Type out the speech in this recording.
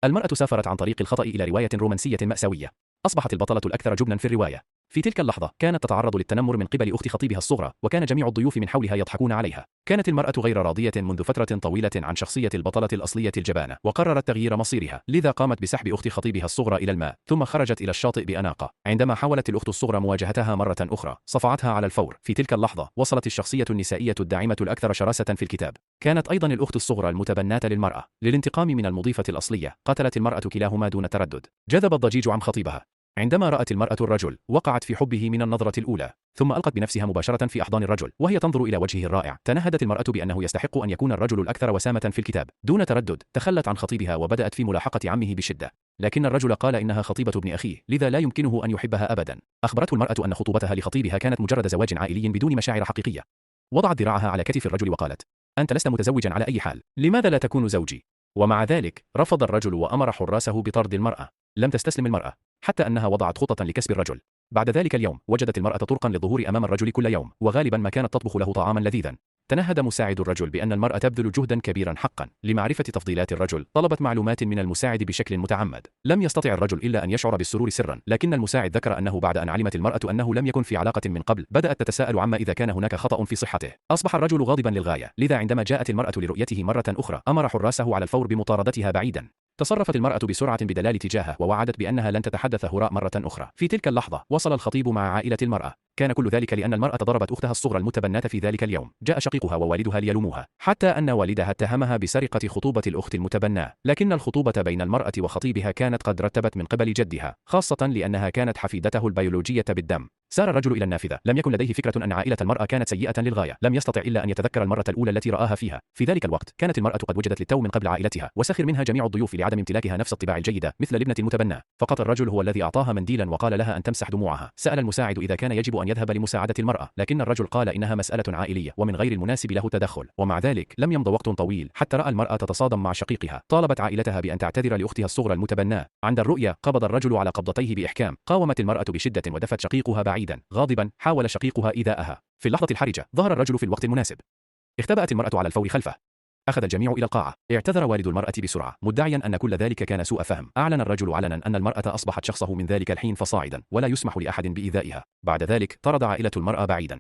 المرأة سافرت عن طريق الخطأ إلى رواية رومانسية مأساوية. أصبحت البطلة الأكثر جبنا في الرواية. في تلك اللحظة كانت تتعرض للتنمر من قبل أخت خطيبها الصغرى، وكان جميع الضيوف من حولها يضحكون عليها. كانت المرأة غير راضية منذ فترة طويلة عن شخصية البطلة الأصلية الجبانة، وقررت تغيير مصيرها، لذا قامت بسحب أخت خطيبها الصغرى إلى الماء، ثم خرجت إلى الشاطئ بأناقة. عندما حاولت الأخت الصغرى مواجهتها مرة أخرى، صفعتها على الفور. في تلك اللحظة وصلت الشخصية النسائية الداعمة الأكثر شراسة في الكتاب. كانت أيضا الأخت الصغرى المتبناة للمرأة. للانتقام من المضيفة الأصلية، قتلت المرأة كلاهما دون تردد. جذب الضجيج عن خطيبها. عندما رأت المرأة الرجل، وقعت في حبه من النظرة الأولى، ثم ألقت بنفسها مباشرة في أحضان الرجل وهي تنظر إلى وجهه الرائع. تنهدت المرأة بأنه يستحق أن يكون الرجل الأكثر وسامة في الكتاب. دون تردد تخلت عن خطيبها وبدأت في ملاحقة عمه بشدة، لكن الرجل قال إنها خطيبة ابن أخيه، لذا لا يمكنه أن يحبها أبدا. أخبرته المرأة أن خطوبتها لخطيبها كانت مجرد زواج عائلي بدون مشاعر حقيقية. وضعت ذراعها على كتف الرجل وقالت: أنت لست متزوجا على أي حال، لماذا لا تكون زوجي؟ ومع ذلك رفض الرجل وأمر حراسه بطرد المرأة. لم تستسلم المرأة، حتى أنها وضعت خطة لكسب الرجل. بعد ذلك اليوم وجدت المرأة طرقا للظهور أمام الرجل كل يوم، وغالبا ما كانت تطبخ له طعاما لذيذا. تنهد مساعد الرجل بأن المرأة تبذل جهدا كبيرا حقا لمعرفة تفضيلات الرجل. طلبت معلومات من المساعد بشكل متعمد. لم يستطع الرجل إلا أن يشعر بالسرور سرا، لكن المساعد ذكر أنه بعد أن علمت المرأة أنه لم يكن في علاقة من قبل، بدأت تتساءل عما إذا كان هناك خطأ في صحته. أصبح الرجل غاضبا للغاية، لذا عندما جاءت المرأة لرؤيته مرة أخرى أمر حراسه على الفور بمطاردتها بعيدا. تصرفت المرأة بسرعة بدلال تجاهه ووعدت بأنها لن تتحدث هراء مرة أخرى. في تلك اللحظة وصل الخطيب مع عائلة المرأة. كان كل ذلك لأن المرأة ضربت أختها الصغرى المتبناة في ذلك اليوم. جاء شقيقها ووالدها ليلوموها، حتى أن والدها اتهمها بسرقة خطوبة الأخت المتبناة. لكن الخطوبة بين المرأة وخطيبها كانت قد رتبت من قبل جدها، خاصة لأنها كانت حفيدته البيولوجية بالدم. سار الرجل إلى النافذة. لم يكن لديه فكرة أن عائلة المرأة كانت سيئة للغاية. لم يستطع إلا أن يتذكر المرة الأولى التي رآها فيها. في ذلك الوقت كانت المرأة قد وجدت للتو من قبل عائلتها، وسخر منها جميع الضيوف لعدم امتلاكها نفس الطباع الجيدة مثل الابنة المتبناة. فقط الرجل هو الذي أعطاها منديلا وقال لها أن تمسح دموعها. سأل المساعد إذا كان يجب أن يذهب لمساعدة المرأة، لكن الرجل قال إنها مسألة عائلية ومن غير المناسب له التدخل. ومع ذلك لم يمض وقت طويل حتى رأى المرأة تتصادم مع شقيقها. طالبت عائلتها بأن تعتذر لأختها الصغرى المتبناة. عند الرؤية قبض الرجل على قبضتيه بإحكام. قاومت المرأة بشدة ودفت شقيقها بعيدا. غاضبا حاول شقيقها إيذاءها. في اللحظة الحرجة ظهر الرجل في الوقت المناسب. اختبأت المرأة على الفور خلفه. أخذ الجميع إلى القاعة. اعتذر والد المرأة بسرعة مدعيا أن كل ذلك كان سوء فهم. أعلن الرجل علنا أن المرأة أصبحت شخصه من ذلك الحين فصاعدا، ولا يسمح لأحد بإيذائها. بعد ذلك طرد عائلة المرأة بعيدا.